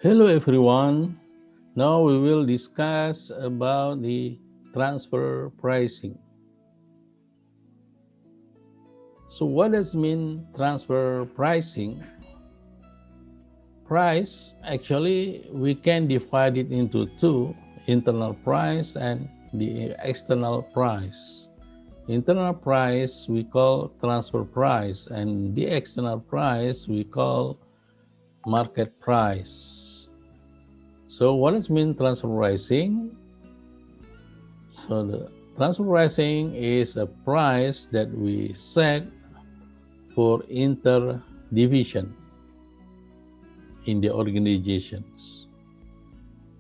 Hello everyone. Now we will discuss about the transfer pricing. So what does mean transfer pricing? Price, actually we can divide it into two, internal price and the external price. Internal price we call transfer price and the external price we call market price. So what does mean transfer pricing? So the transfer pricing is a price that we set for inter-division in the organizations.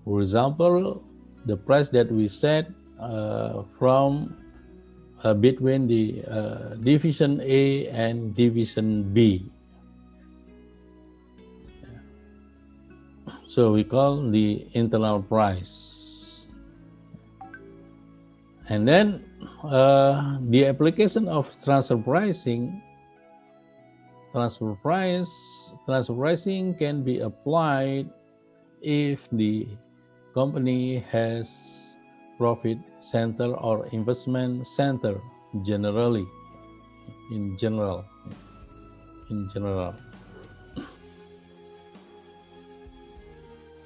For example, the price that we set from between the division A and division B. So we call the internal price. And then the application of transfer pricing can be applied if the company has profit center or investment center generally, in general.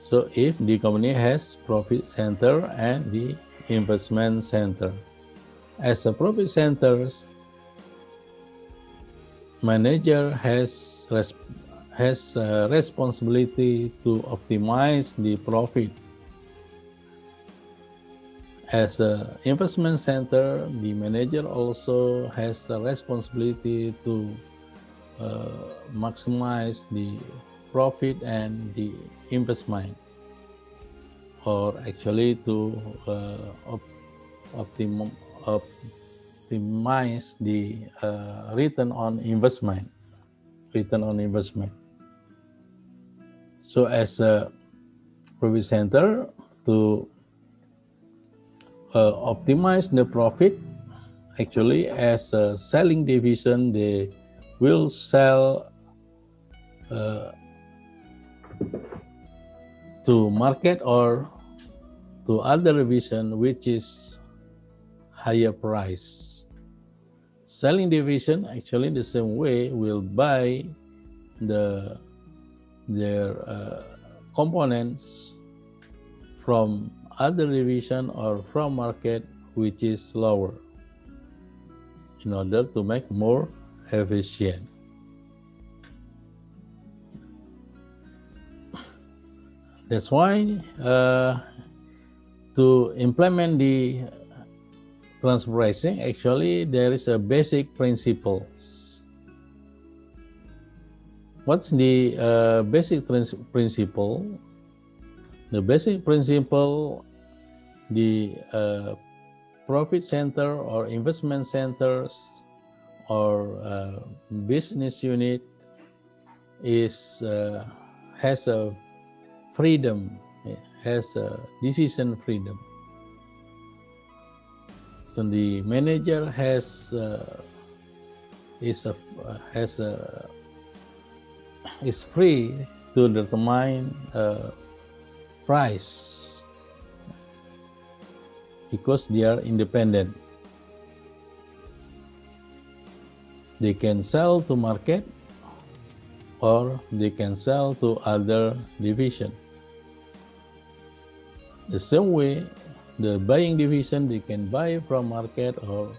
So if the company has profit center and the investment center. As a profit center, manager has responsibility to optimize the profit. As an investment center, the manager also has a responsibility to maximize the profit and the investment, or actually to optimize the return on investment. So as a profit center, to optimize the profit, actually as a selling division, they will sell to market or to other division which is higher price. Selling division actually the same way will buy their components from other division or from market which is lower in order to make more efficient. That's why to implement the transfer pricing, actually there is a basic principles. What's the basic principle? The basic principle, the profit center or investment centers or business unit has a freedom, has a decision freedom. So the manager is free to determine price because they are independent. They can sell to market or they can sell to other division. The same way, the buying division, they can buy from market or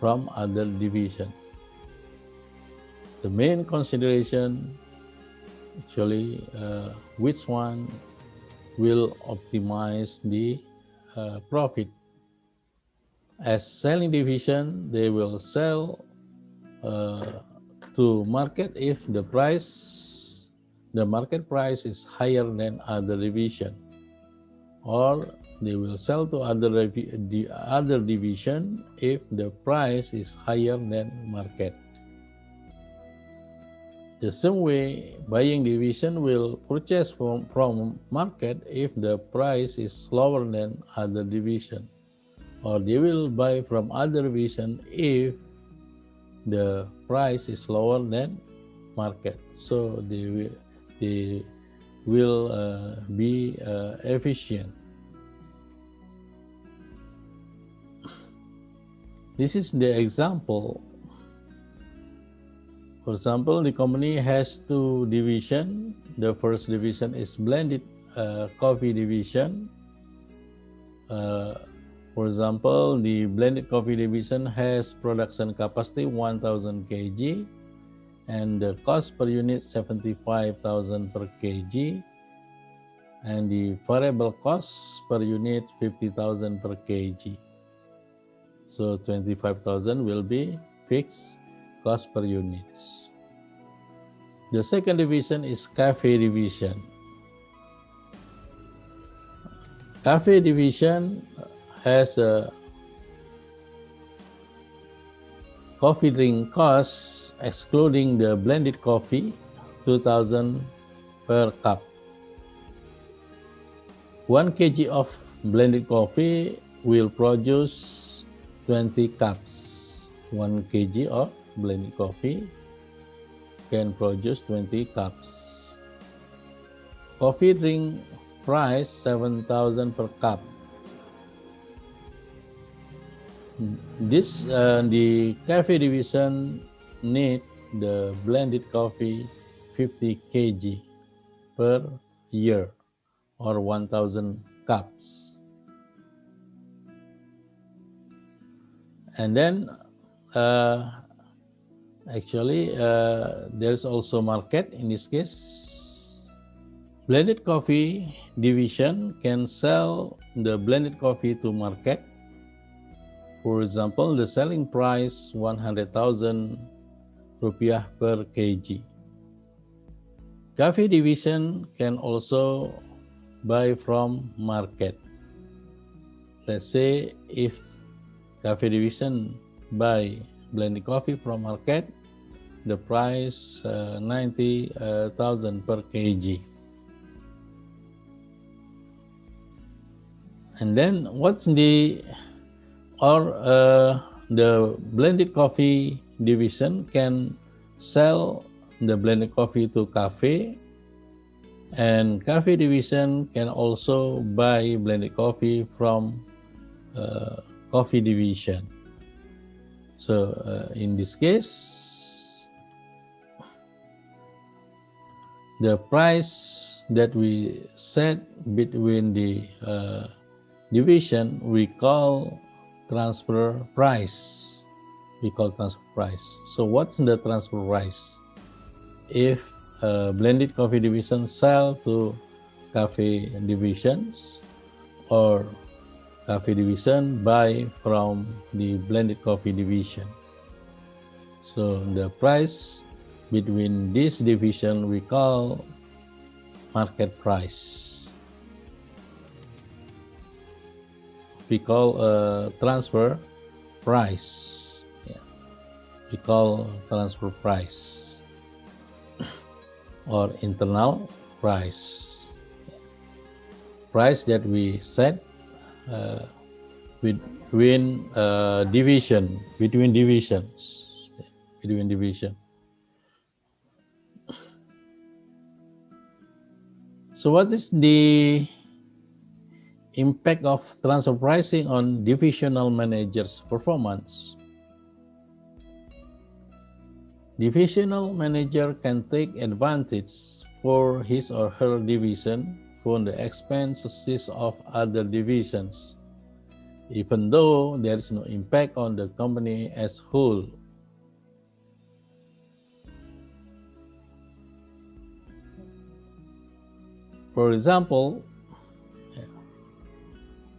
from other division. The main consideration, actually, which one will optimize the profit. As selling division, they will sell to market if the market price is higher than other division, or they will sell to the other division if the price is higher than market. The same way, buying division will purchase from market if the price is lower than other division, or they will buy from other division if the price is lower than market. So the will be efficient. This is the example. For example, the company has two divisions. The first division is blended coffee division. For example, the blended coffee division has production capacity 1,000 kg and the cost per unit 75,000 per kg, and the variable cost per unit 50,000 per kg. So 25,000 will be fixed cost per unit. The second division is cafe division. Cafe division has a coffee drink cost excluding the blended coffee 2,000 per cup. 1 kg of blended coffee will produce 20 cups. 1 kg of blended coffee can produce 20 cups. Coffee drink price 7,000 per cup. The cafe division need the blended coffee 50 kg per year or 1,000 cups. And then there's also market in this case. Blended coffee division can sell the blended coffee to market. For example, the selling price 100,000 rupiah per kg. Cafe division can also buy from market. Let's say if cafe division buy blended coffee from market, the price 90,000 per kg. And then what's the blended coffee division can sell the blended coffee to cafe, and cafe division can also buy blended coffee from coffee division. So in this case, the price that we set between the division we call transfer price. So what's the transfer price? If blended coffee division sell to cafe divisions, or cafe division buy from the blended coffee division. So the price between this division we call market price. We call transfer price. Yeah. We call transfer price or internal price. Price that we set between divisions. So what is the impact of transfer pricing on divisional managers' performance? Divisional manager can take advantage for his or her division from the expenses of other divisions, even though there is no impact on the company as whole. For example,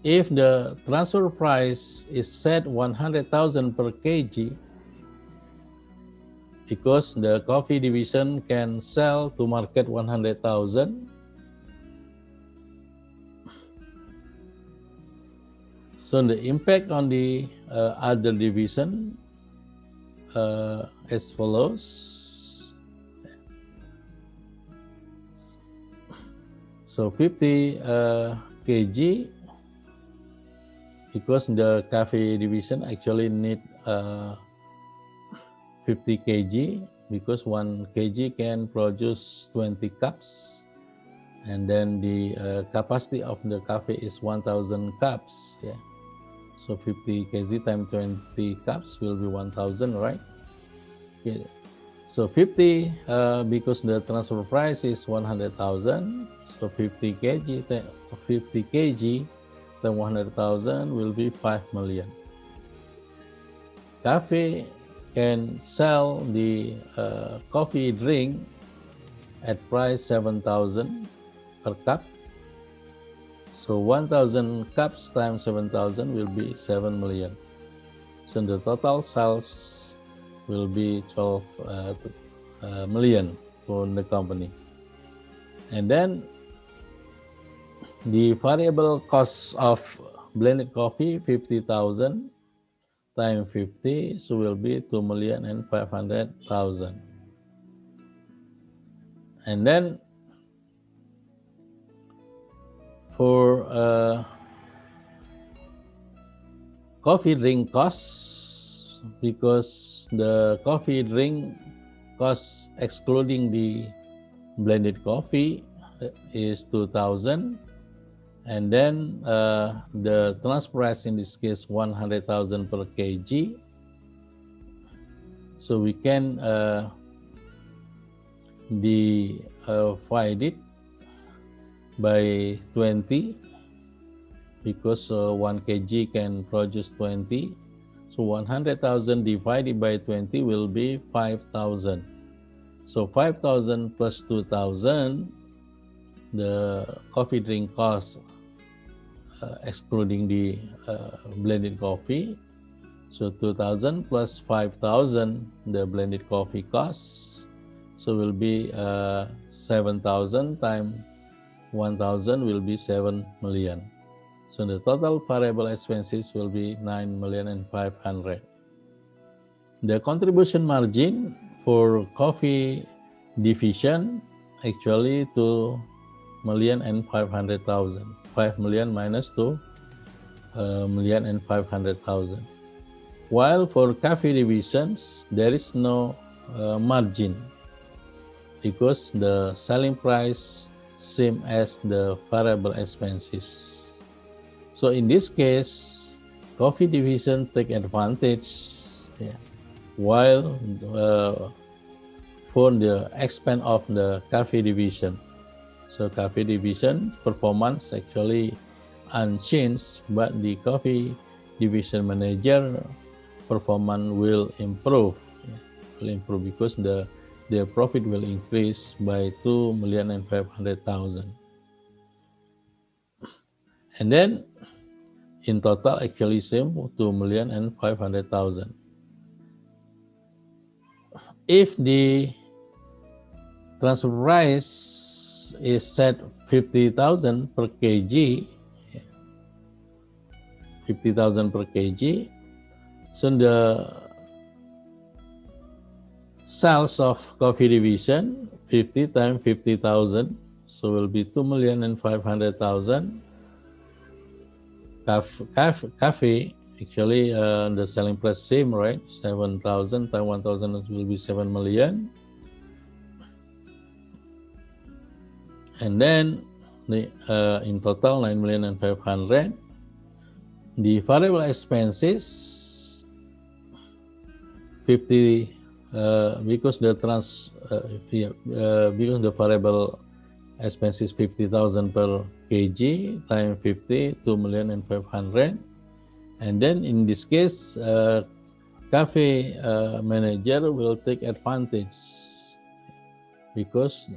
if the transfer price is set 100,000 per kg, because the coffee division can sell to market 100,000, so the impact on the other division as follows. So 50 kg, because the cafe division actually need 50 kg, because 1 kg can produce 20 cups, and then the capacity of the cafe is 1000 cups. Yeah, so 50 kg times 20 cups will be 1000, right? Okay. So 50 because the transfer price is 100,000, so 50 kg then 100,000 will be 5 million. Cafe can sell the coffee drink at price 7,000 per cup. So 1,000 cups times 7,000 will be 7 million. So the total sales will be 12 million for the company. And then the variable cost of blended coffee, 50,000 times 50, so will be 2,500,000. And then for coffee drink costs, because the coffee drink cost excluding the blended coffee is 2,000, and then the transfer price in this case 100,000 per kg. So we can divide it by 20 because 1 kg can produce 20. So 100,000 divided by 20 will be 5,000. So 5,000 plus 2,000, the coffee drink cost excluding the blended coffee. So 2,000 plus 5,000, the blended coffee cost. So will be 7,000 times 1,000 will be 7 million. So the total variable expenses will be 9,500,000. The contribution margin for coffee division actually 2,500,000. 5 million minus 2,500,000. While for coffee divisions there is no margin because the selling price same as the variable expenses. So in this case, coffee division take advantage, yeah, while for the expense of the coffee division. So coffee division performance actually unchanged, but the coffee division manager performance will improve, because their profit will increase by 2,500,000. And then in total actually same 2,500,000. If the transfer price is set 50,000 per kg, 50,000 per kg, so the sales of coffee division 50 times 50,000, so will be 2,500,000. Coffee actually the selling price same, right? 7,000 times 1,000 will be 7 million. And then the in total 9,500,000. The variable expenses 50 because the because the variable expenses 50,000 per kg times 50, 2,500,000. And then in this case, cafe manager will take advantage because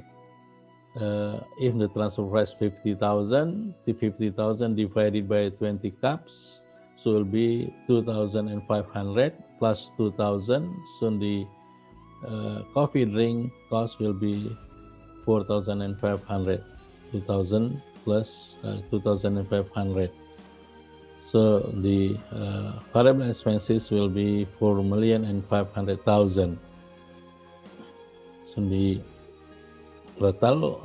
if the transfer price 50,000, the 50,000 divided by 20 cups, so will be 2,500 plus 2,000. So the coffee drink cost will be 4,500. 2,000 plus 2,500. So the variable expenses will be 4,500,000. So the total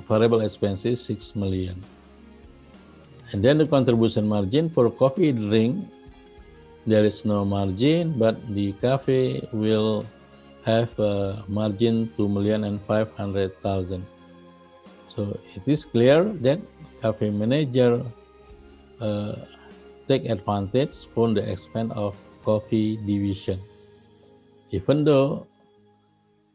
variable expenses 6 million. And then the contribution margin for coffee drink, there is no margin, but the cafe will have a margin 2,500,000. So it is clear that cafe manager take advantage from the expense of coffee division. Even though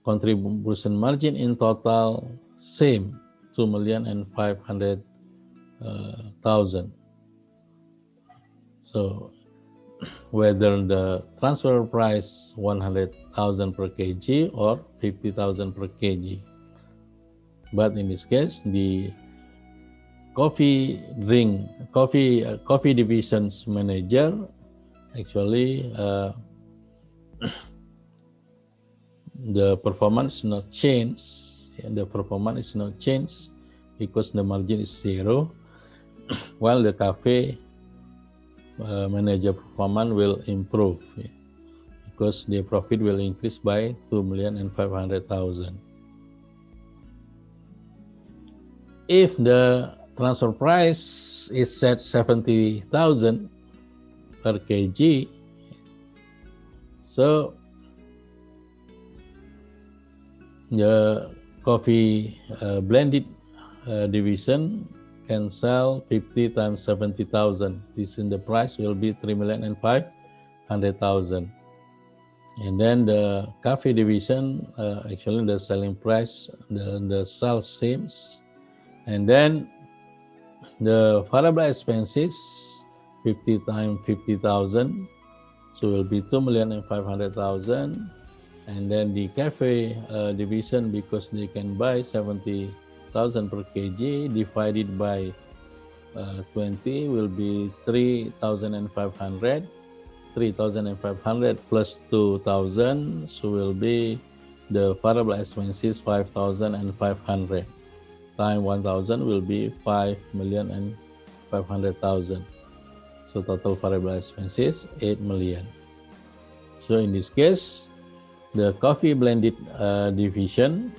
contribution margin in total same 2,500,000. So whether the transfer price 100,000 per kg or 50,000 per kg. But in this case, the coffee division's manager actually the performance not change, and the performance is not changed because the margin is zero, while the cafe manager performance will improve because the profit will increase by 2,500,000. If the transfer price is set 70,000 per kg, so the coffee blended division can sell 50 times 70,000. This in the price will be 3,500,000. And then the coffee division, actually the selling price, the sales seems. And then the variable expenses 50 times 50,000, so will be 2,500,000. And then the cafe division, because they can buy 70,000 per kg, divided by 20 will be 3,500. 3,500 plus 2,000, so will be the variable expenses 5,500. Time 1,000 will be 5,500,000. So total variable expenses 8 million. So in this case, the coffee blended division,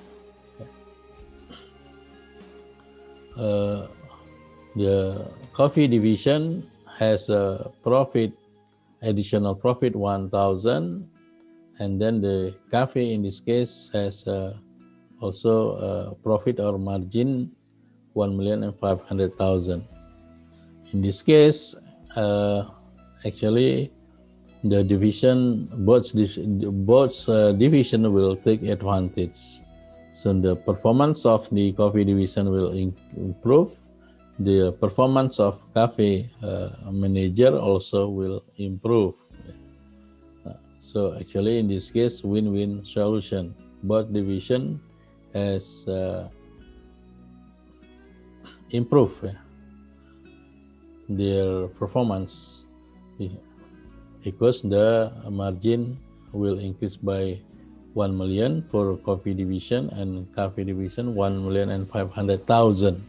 the coffee division has a profit, additional profit 1,000, and then the cafe in this case has also profit or margin 1,500,000. In this case, actually the division, both division will take advantage. So the performance of the coffee division will improve. The performance of cafe manager also will improve. So actually in this case, win-win solution. Both division has improved their performance because the margin will increase by 1 million for coffee division and cafe division 1,500,000.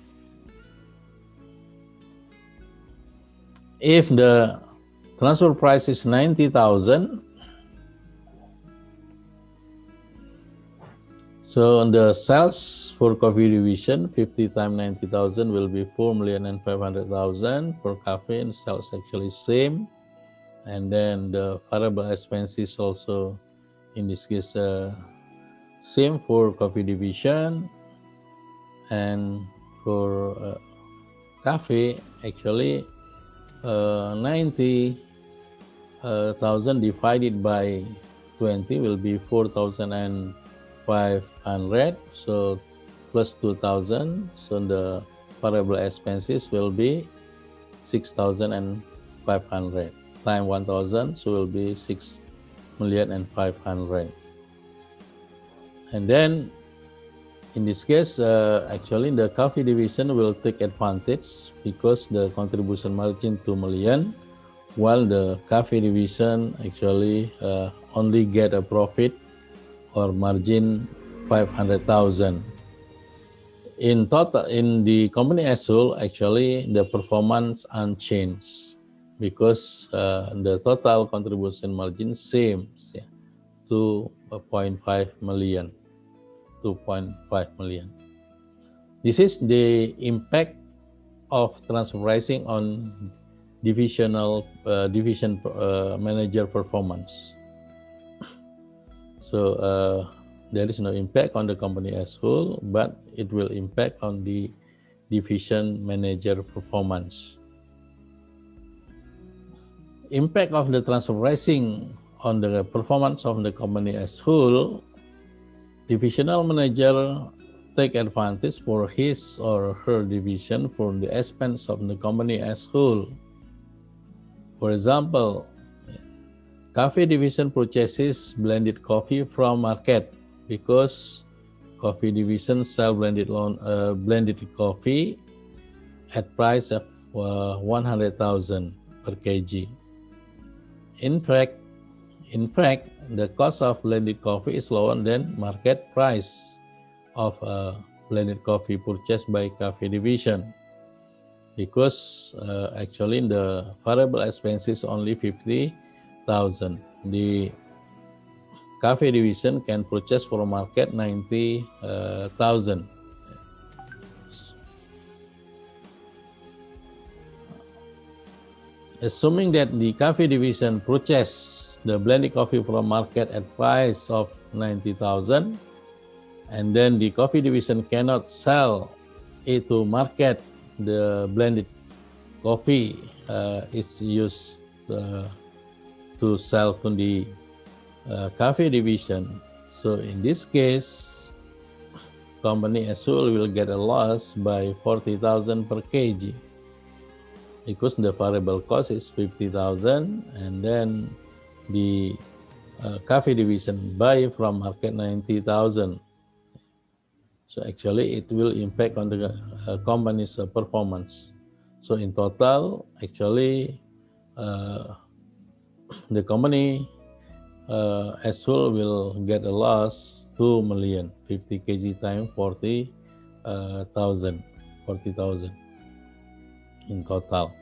If the transfer price is 90,000, so on the sales for coffee division 50 times 90,000 will be 4,500,000. For cafe and sales actually same, and then the variable expenses also in this case same for coffee division, and for cafe actually 90,000 divided by 20 will be 4,500, so plus 2,000, so the variable expenses will be 6,500 times 1,000, so will be 6,500,000. And then in this case, actually the coffee division will take advantage because the contribution margin 2 million, while the cafe division actually only get a profit or margin 500,000. In total, in the company as whole, actually the performance unchanged because the total contribution margin same, 2.5 million. 2.5 million. This is the impact of transfer pricing on division manager performance. So there is no impact on the company as whole, but it will impact on the division manager performance. Impact of the transfer pricing on the performance of the company as whole, divisional manager take advantage for his or her division for the expense of the company as whole. For example, coffee division purchases blended coffee from market because coffee division sell blended coffee at price of 100,000 per kg. In fact, the cost of blended coffee is lower than market price of blended coffee purchased by coffee division, because actually the variable expenses only 50,000. The coffee division can purchase for market 90,000. Assuming that the coffee division purchase the blended coffee from market at price of 90,000, and then the coffee division cannot sell it to market, the blended coffee is used to sell to the coffee division. So in this case, company as whole will get a loss by 40,000 per kg, because the variable cost is 50,000, and then the coffee division buy from market 90,000. So actually it will impact on the company's performance. So in total, actually the company as whole will get a loss 2 million, 50 kg times 40,000 in total.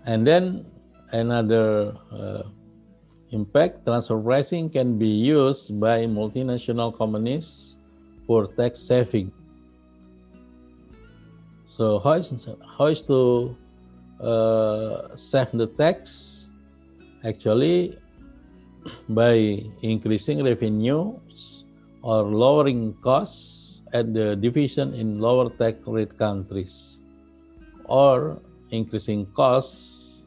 And then another impact, transfer pricing can be used by multinational companies for tax saving. So how is to save the tax? Actually, by increasing revenues or lowering costs at the division in lower tax rate countries, or increasing costs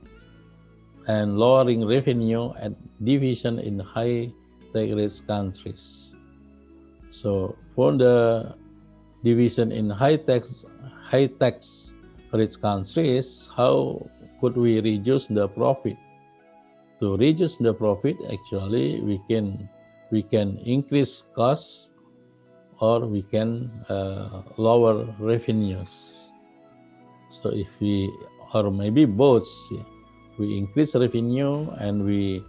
and lowering revenue at division in high tax rate countries. So for the division in high tax rate countries, how could we reduce the profit? To reduce the profit, actually we can increase costs, or we can lower revenues. So if we, or maybe both, we increase revenue and we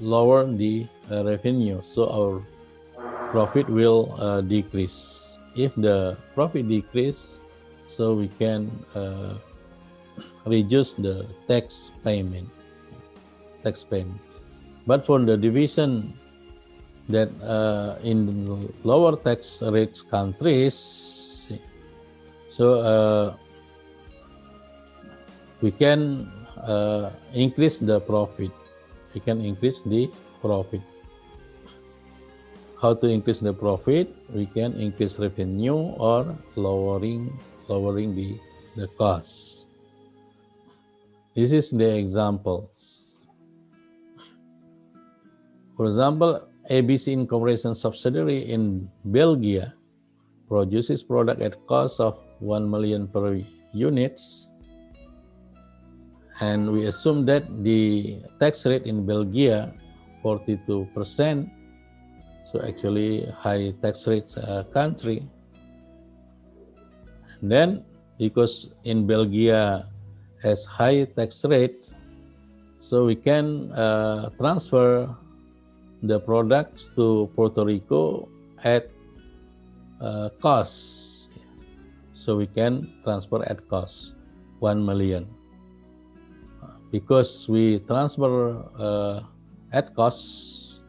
lower the revenue, so our profit will decrease. If the profit decrease, so we can reduce the tax payment. But for the division that in lower tax rate countries, so we can increase the profit. We can increase the profit. How to increase the profit? We can increase revenue or lowering the cost. This is the example. For example, ABC Incorporation subsidiary in Belgium produces product at cost of 1 million per units, and we assume that the tax rate in Belgium 42%, so actually high tax rate country. And then because in Belgium has high tax rate, so we can transfer the products to Puerto Rico at cost. So we can transfer at cost 1 million. Because we transfer at cost,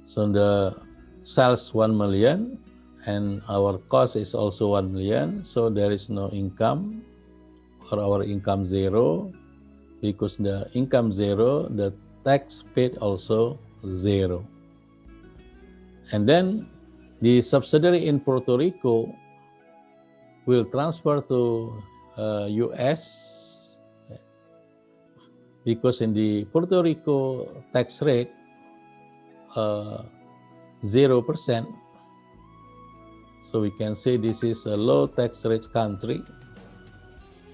so the sales 1 million and our cost is also 1 million, so there is no income, or our income zero. Because the income zero, the tax paid also 0. And then the subsidiary in Puerto Rico will transfer to US because in the Puerto Rico tax rate 0%. So we can say this is a low tax rate country.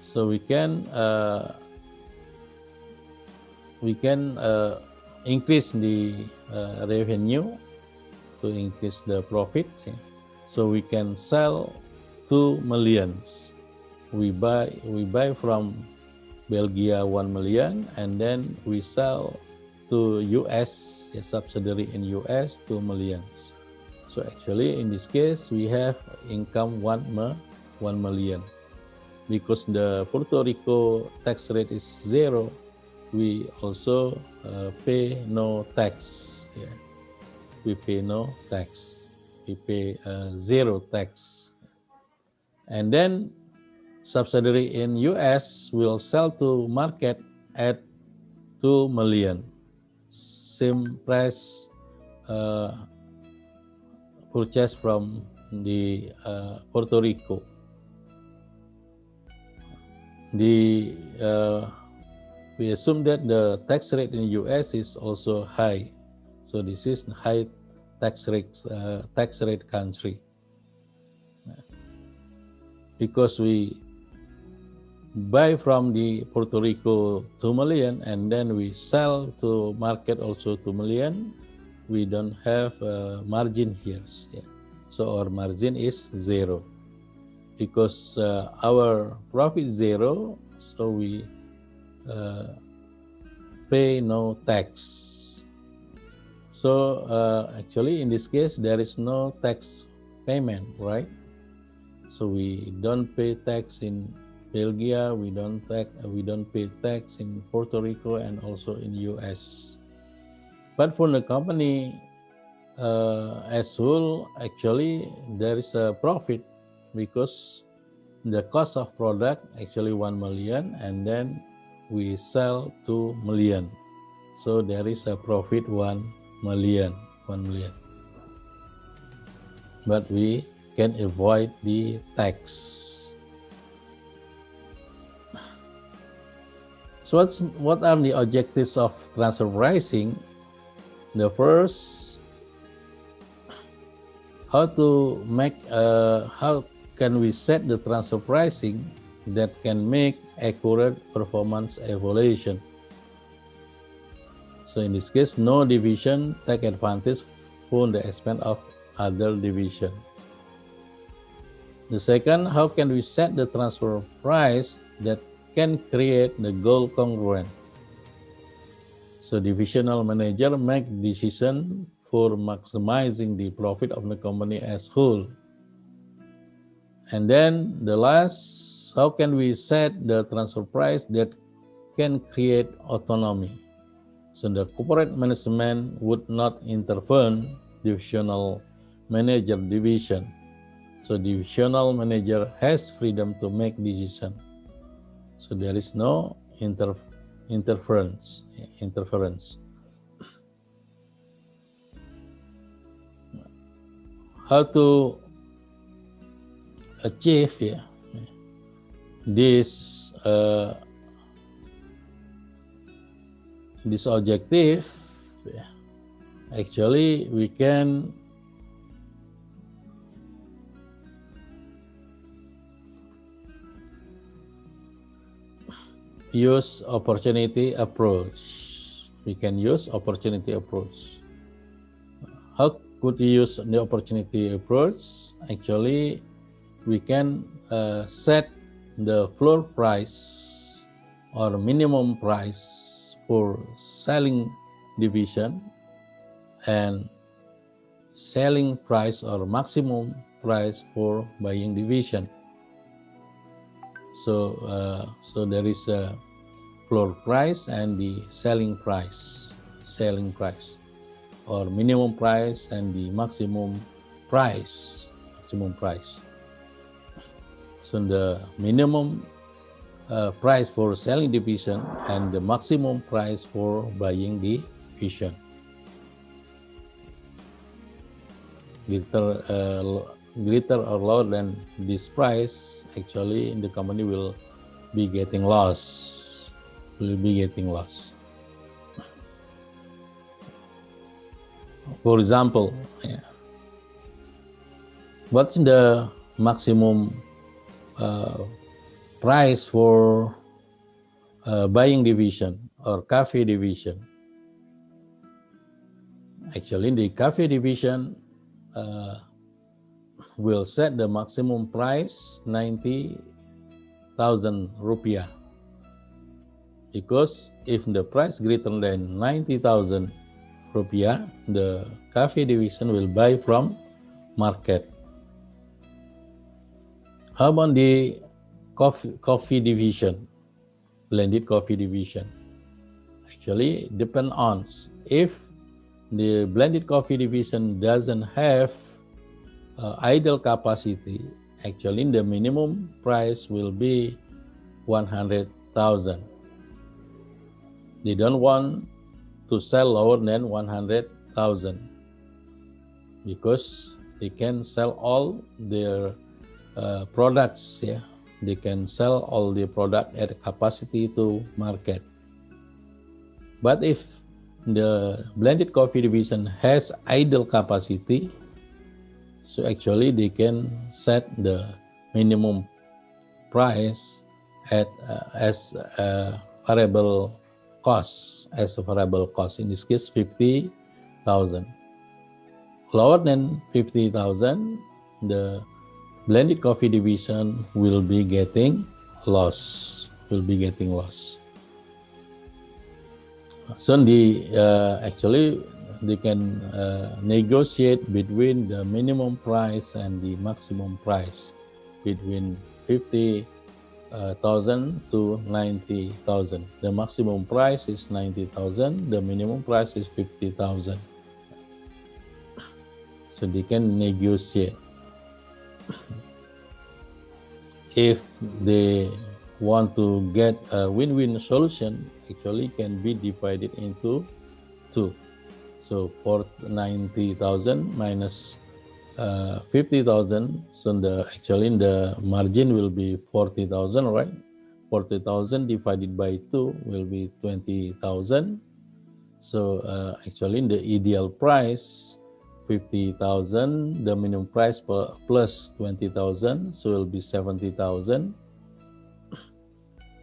So we can increase the revenue to increase the profit. So we can sell 2 millions. We buy from Belgia 1 million, and then we sell to US, a subsidiary in US, 2 millions. So actually in this case we have income 1 million. Because the Puerto Rico tax rate is 0, we also pay no tax. Yeah. We pay no tax. We pay 0 tax. And then subsidiary in US will sell to market at 2 million. Same price purchase from the Puerto Rico. We assume that the tax rate in US is also high. So this is high tax rate country. Because we buy from the Puerto Rico 2 million and then we sell to market also 2 million, we don't have margin here. Yeah. So our margin is 0. Because our profit is 0, so we pay no tax. So actually in this case there is no tax payment, right? So we don't pay tax in Belgium, we don't pay tax in Puerto Rico and also in US. But for the company as whole, actually there is a profit because the cost of product actually 1 million and then we sell 2 million. So there is a profit 1 million. But we can avoid the tax. So what are the objectives of transfer pricing? The first, how can we set the transfer pricing that can make accurate performance evaluation? So in this case, no division take advantage for the expense of other division. The second, how can we set the transfer price that can create the goal congruent? So divisional manager make decision for maximizing the profit of the company as whole. And then the last, how can we set the transfer price that can create autonomy? So the corporate management would not intervene divisional manager division. So divisional manager has freedom to make decision. So there is no interference. How to achieve this objective? Actually, we can use opportunity approach. How could you use the opportunity approach? Actually, we can set the floor price or minimum price for selling division and selling price or maximum price for buying division. So there is a floor price and the selling price, or minimum price and the maximum price. So the minimum price for selling division and the maximum price for buying division. Greater or lower than this price, actually the company will be getting loss. For example, what's the maximum price for buying division or cafe division? Actually, the cafe division will set the maximum price 90,000 rupiah, because if the price greater than 90,000 rupiah, the cafe division will buy from market. How about the coffee division, blended coffee division? Actually, depend on if the blended coffee division doesn't have idle capacity. Actually, the minimum price will be 100,000. They don't want to sell lower than 100,000 because they can sell all their products. They can sell all the product at capacity to market. But if the blended coffee division has idle capacity, so actually they can set the minimum price at as a variable cost, in this case 50,000. Lower than 50,000, the blended coffee division will be getting loss. So actually they can negotiate between the minimum price and the maximum price, between 50,000 to 90,000. The maximum price is 90,000. The minimum price is 50,000. So they can negotiate. If they want to get a win-win solution, actually can be divided into two. So for 90,000 minus 50,000, so actually the margin will be 40,000, right? 40,000 divided by 2 will be 20,000. So actually the ideal price 50,000, the minimum price plus 20,000, so it will be 70,000.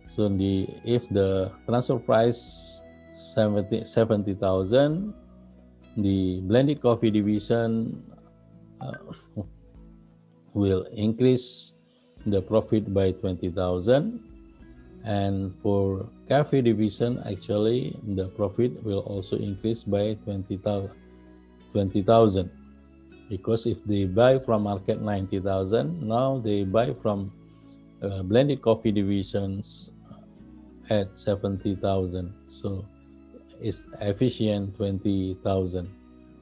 So if the transfer price 70,000, the blended coffee division will increase the profit by 20,000, and for cafe division, actually the profit will also increase by 20,000, because if they buy from market 90,000, now they buy from blended coffee divisions at 70,000, so it's efficient 20,000.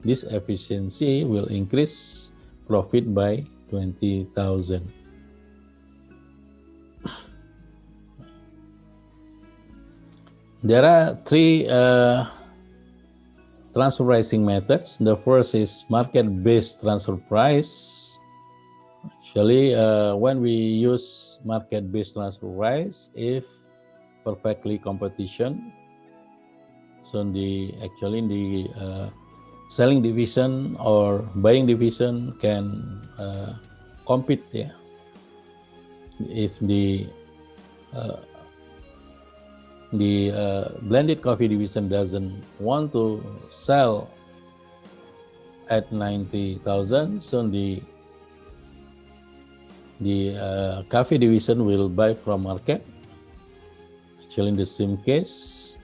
This efficiency will increase profit by 20,000. There are three transfer pricing methods. The first is market-based transfer price. Actually, when we use market-based transfer price, if perfectly competition, so the selling division or buying division can compete. If the blended coffee division doesn't want to sell at 90,000, so the coffee division will buy from market. Actually, in the same case,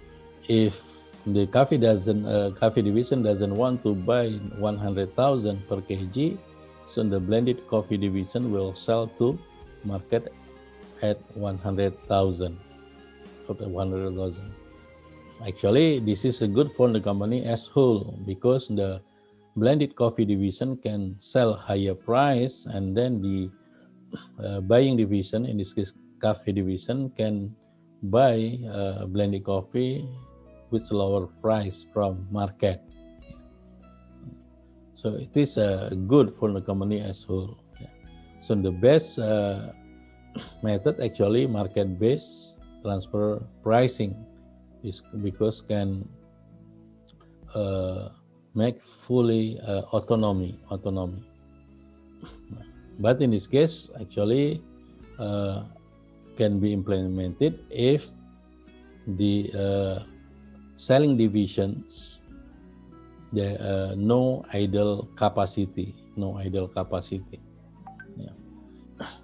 if the coffee division doesn't want to buy 100,000 per kg, so the blended coffee division will sell to market at 100,000. Actually, this is good for the company as whole, because the blended coffee division can sell higher price, and then the buying division, in this case cafe division can buy blended coffee with lower price from market. So it is good for the company as whole. So the best method actually market-based transfer pricing is because can make fully autonomy. But in this case, actually can be implemented if the selling divisions there no idle capacity. Yeah.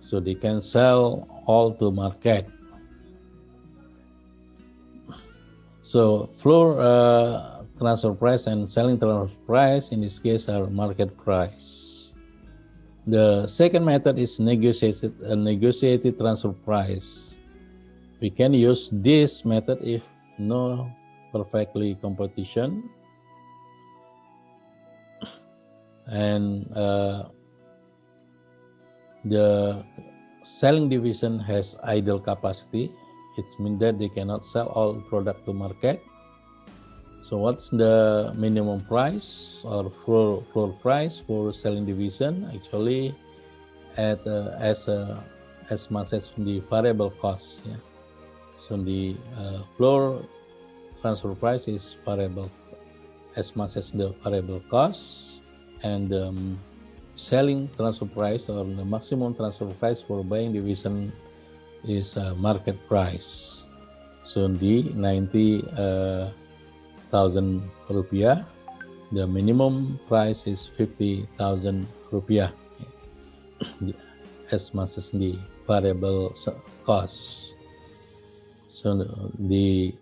So they can sell all to market. So floor transfer price and selling transfer price in this case are market price. The second method is negotiated transfer price. We can use this method if no perfectly competition and the selling division has idle capacity. It means that they cannot sell all product to market. So what's the minimum price or floor price for selling division? Actually at as much as the variable cost. Yeah. So the floor transfer price is variable as much as the variable cost, and the selling transfer price or the maximum transfer price for buying division is market price. So the 90,000 rupiah, the minimum price is 50,000 rupiah as much as the variable cost. So the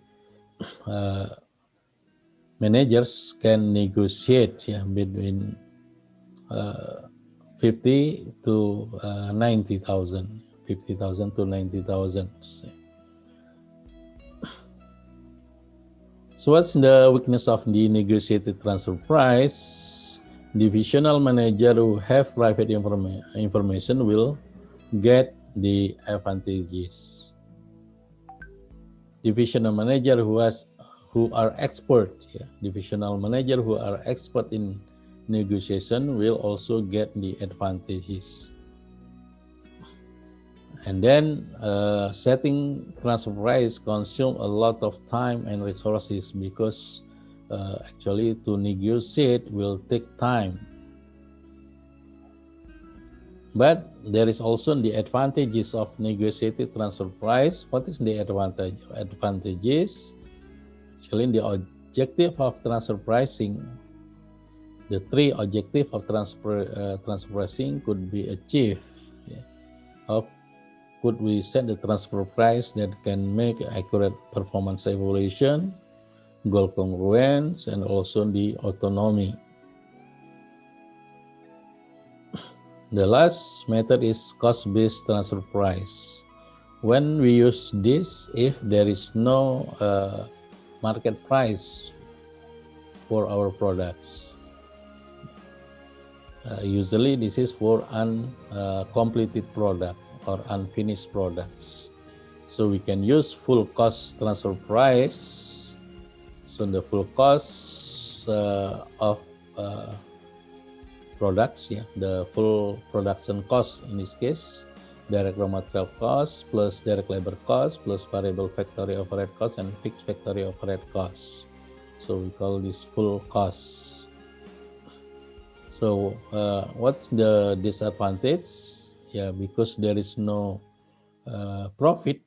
managers can negotiate between 50 to 90,000, 50,000 to 90,000. So what's the weakness of the negotiated transfer price? Divisional manager who have private information will get the advantages. Divisional manager who are expert, divisional manager who are expert in negotiation will also get the advantages. And then setting transfer price consume a lot of time and resources because actually to negotiate will take time. But there is also the advantages of negotiated transfer price. What is the advantages? Actually, the objective of transfer pricing, the three objectives of transfer pricing could be achieved. Could we set the transfer price that can make accurate performance evaluation, goal congruence, and also the autonomy. The last method is cost-based transfer price. When we use this, if there is no market price for our products, usually this is for uncompleted product or unfinished products. So we can use full cost transfer price. So the full cost of products, the full production cost in this case, direct raw material cost plus direct labor cost plus variable factory overhead cost and fixed factory overhead cost. So we call this full cost. So what's the disadvantage? Because there is no profit,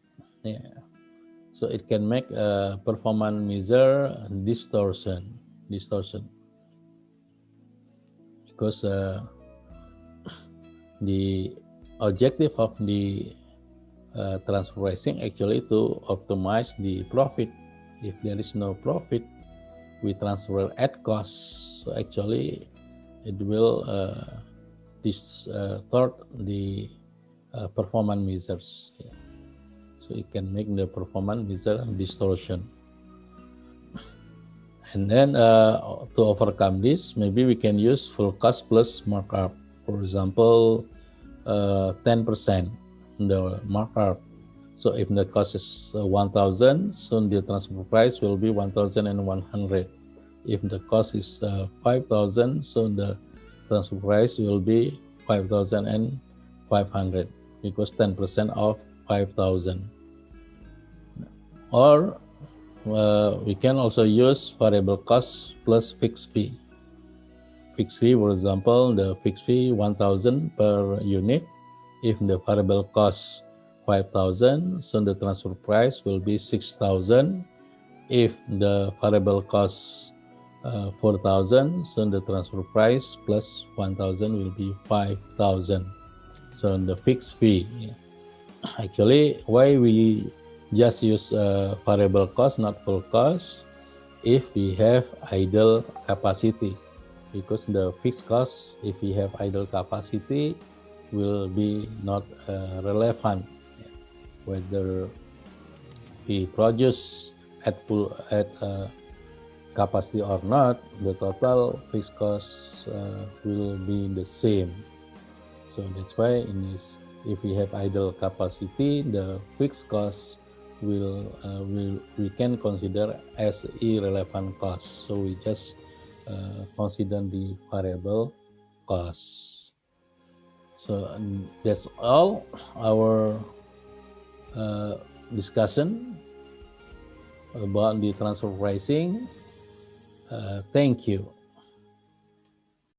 so it can make performance measure distortion. Because the objective of the transfer pricing actually to optimize the profit. If there is no profit, we transfer at cost. So actually, it will distort the performance measures. So it can make the performance measure distortion. And then to overcome this, maybe we can use full cost plus markup. For example, 10% the markup So if the cost is 1,000, so the transfer price will be 1,100. If the cost is 5,000, so the transfer price will be 5,500 because 10% of 5,000. Or we can also use variable cost plus fixed fee. Fixed fee, for example, the fixed fee 1,000 per unit. If the variable cost 5,000, so the transfer price will be 6,000. If the variable cost 4,000, so the transfer price plus 1,000 will be 5,000. So the fixed fee. Actually, why we just use variable cost, not full cost, if we have idle capacity, because the fixed cost, if we have idle capacity, will be not relevant whether we produce at full capacity or not. The total fixed cost will be the same. So that's why in this, if we have idle capacity, the fixed cost we can consider as irrelevant cost. So we just consider the variable cost. So that's all our discussion about the transfer pricing. Thank you.